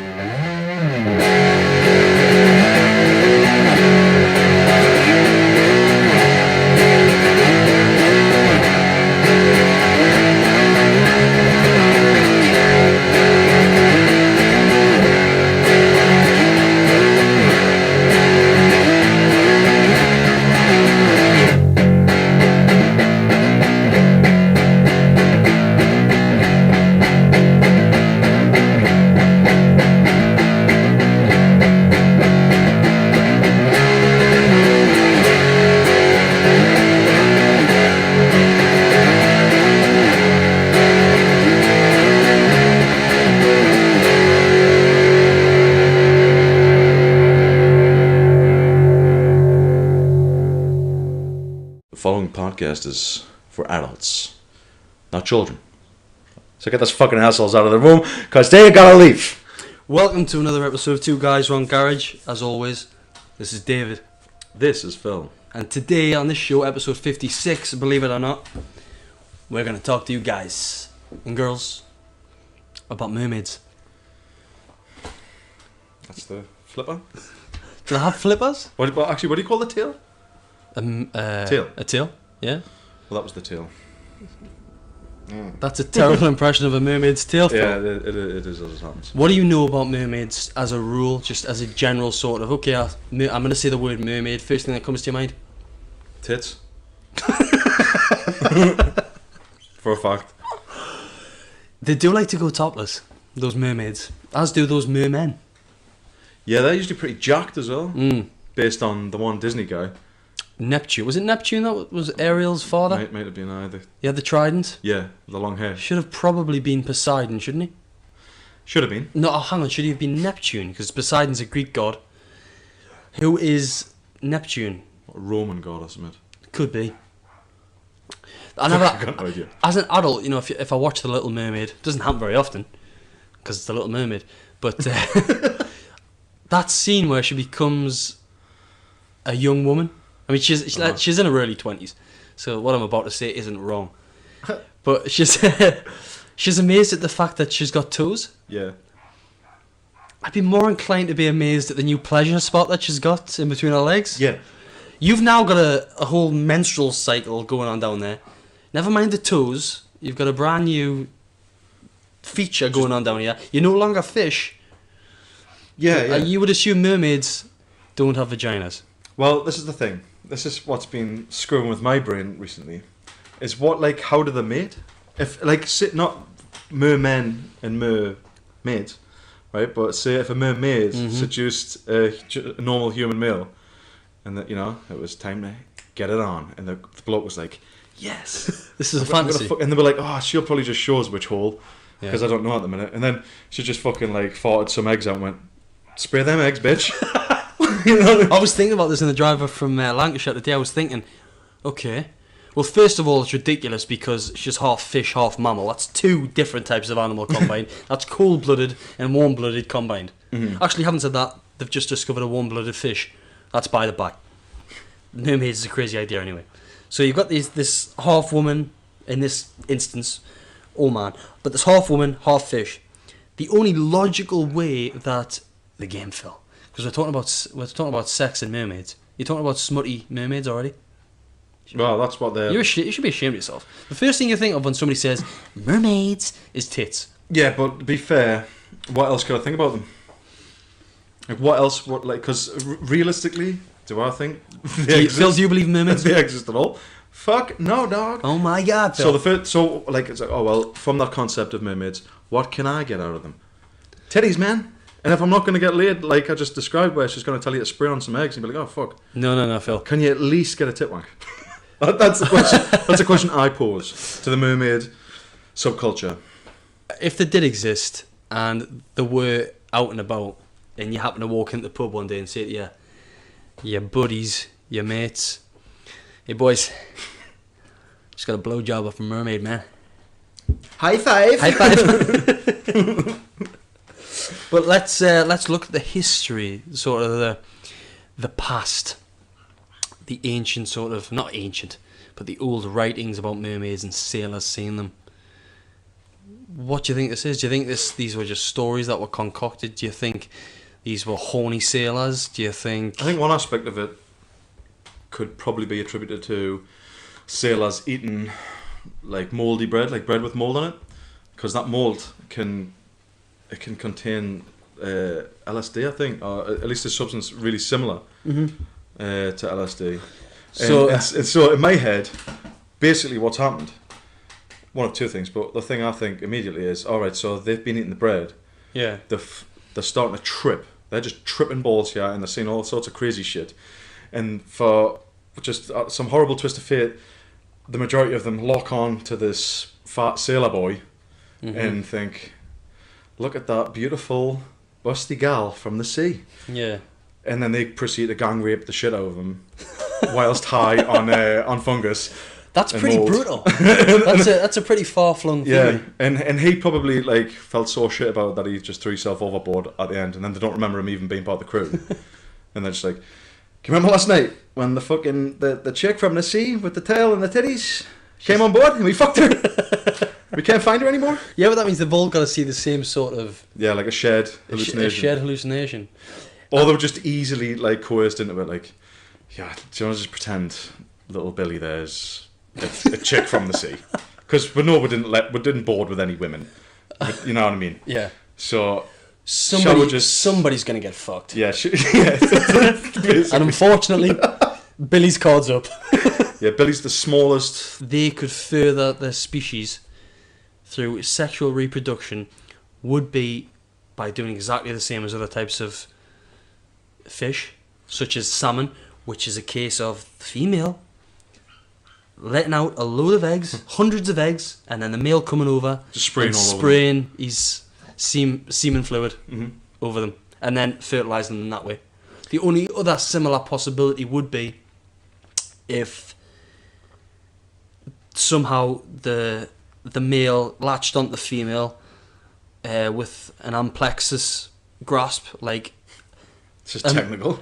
podcast is for adults, not children. So get those fucking assholes out of the room, because they gotta leave. Welcome to another episode of Two Guys One Garage. As always, this is David. This is Phil. And today on this show, episode 56, believe it or not, we're going to talk to you guys and girls about mermaids. That's the flipper. Do they have flippers? What do you call the tail? Tail. A tail, yeah. Well, that was the tail. That's a terrible impression of a mermaid's tail, Phil. Yeah, it is as it happens. What do you know about mermaids as a rule, just as a general sort of, okay, I'm going to say the word mermaid, first thing that comes to your mind? Tits. For a fact. They do like to go topless, those mermaids, as do those mermen. Yeah, they're usually pretty jacked as well, Mm. based on the one Disney guy. Neptune. Was it Neptune that was Ariel's father? Might have been either. He had the trident. Yeah, the long hair. Should have probably been Poseidon, shouldn't he? Should have been. No, hang on. Should he have been Neptune? Because Poseidon's a Greek god. Who is Neptune? A Roman god or something. Could be. I got no idea. As an adult, you know, if I watch The Little Mermaid, it doesn't happen very often, because it's The Little Mermaid, but that scene where she becomes a young woman, I mean, she's in her early 20s, so what I'm about to say isn't wrong, but she's amazed at the fact that she's got toes. Yeah. I'd be more inclined to be amazed at the new pleasure spot that she's got in between her legs. Yeah. You've now got a whole menstrual cycle going on down there. Never mind the toes. You've got a brand new feature going on down here. You're no longer fish. Yeah. You would assume mermaids don't have vaginas. Well, this is the thing. This is what's been screwing with my brain recently. Is how do they mate? If not mermen and mermaids, right? But say if a mermaid seduced a normal human male, and that it was time to get it on, and the bloke was like, yes, this is a fantasy. And they were like, oh, she'll probably just show us which hole, because I don't know at the minute. And then she just fucking farted some eggs out and went, spray them eggs, bitch. I was thinking about this in the driver from Lancashire today. I was thinking, okay, well, first of all, it's ridiculous because she's half fish, half mammal. That's two different types of animal combined. That's cold-blooded and warm-blooded combined. Actually, having said that, they've just discovered a warm-blooded fish. That's by the by. Mermaids is a crazy idea anyway. So you've got this half woman in this instance, oh man, but this half woman, half fish. The only logical way that the game fell, because we're talking about sex and mermaids. You're talking about smutty mermaids already. Well, that's what they're. You should be ashamed of yourself. The first thing you think of when somebody says mermaids is tits. Yeah, but to be fair, what else could I think about them? What else? Because realistically, do I think Phil, do you believe in mermaids? They exist at all? Fuck no, dog. Oh my god, Phil. It's like, oh well, from that concept of mermaids, what can I get out of them? Titties, man. And if I'm not going to get laid, like I just described, where she's going to tell you to spray on some eggs, and you'll be like, oh fuck. No, Phil. Can you at least get a tit wank? That's the question. That's a question I pose to the mermaid subculture. If they did exist and they were out and about, and you happen to walk into the pub one day and say to your buddies, your mates, hey boys, just got a blowjob off a mermaid, man. High five. High five. But let's look at the history, sort of the past, the ancient sort of, not ancient, but the old writings about mermaids and sailors seeing them. What do you think this is? Do you think these were just stories that were concocted? Do you think these were horny sailors? Do you think... I think one aspect of it could probably be attributed to sailors eating mouldy bread, like bread with mould on it, because that mould can contain LSD, I think, or at least a substance really similar to LSD. So in my head, basically what's happened, one of two things, but the thing I think immediately is, all right, so they've been eating the bread. Yeah. They're starting to trip. They're just tripping balls here, and they're seeing all sorts of crazy shit. And for just some horrible twist of fate, the majority of them lock on to this fat sailor boy and think, look at that beautiful busty gal from the sea. Yeah. And then they proceed to gang rape the shit out of him whilst high on fungus. That's and pretty mold. brutal. That's a pretty far-flung theory. Yeah, and he probably like felt so shit about it that he just threw himself overboard at the end, and then they don't remember him even being part of the crew. And they're just like, "Can you remember last night when the fucking the chick from the sea with the tail and the titties came on board and we fucked her? We can't find her anymore." Yeah, but that means they've all got to see the same sort of Yeah, like a shared a hallucination. shared hallucination. Or they were just easily like coerced into it. Like, yeah, do you want to just pretend little Billy there's a chick from the sea? Because we didn't board with any women. You know what I mean? Yeah. So Somebody's going to get fucked. yeah, basically. And unfortunately, Billy's card's up. Yeah, Billy's the smallest. They could further their species through sexual reproduction would be by doing exactly the same as other types of fish, such as salmon, which is a case of the female letting out a load of eggs, hundreds of eggs, and then the male coming over Just spraying and all over them. spraying his semen fluid Mm-hmm. over them, and then fertilising them that way. The only other similar possibility would be if somehow the male latched onto the female with an amplexus grasp, like It's just technical.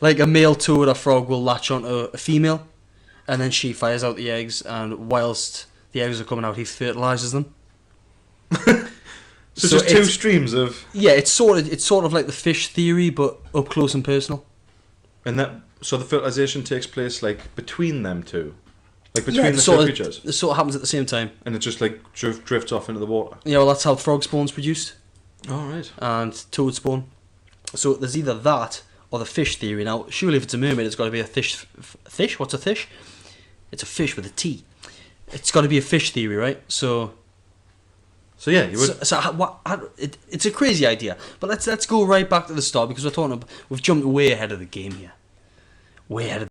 like a male toad or frog will latch onto a female, and then she fires out the eggs, and whilst the eggs are coming out, he fertilises them. So just two streams of, Yeah, it's sort of like the fish theory, but up close and personal. and that so the fertilization takes place like between them two, like between the sort two of, creatures, it sort of happens at the same time. and it just like drifts off into the water. Yeah, well, that's how frog spawn's produced, All right. and toad spawn. So there's either that or the fish theory. Now, surely if it's a mermaid, it's got to be a fish. Fish? What's a fish? It's a fish with a T. It's got to be a fish theory, right? So Yeah, you would. it's a crazy idea. But let's go right back to the start, because we've jumped way ahead of the game here. Way ahead of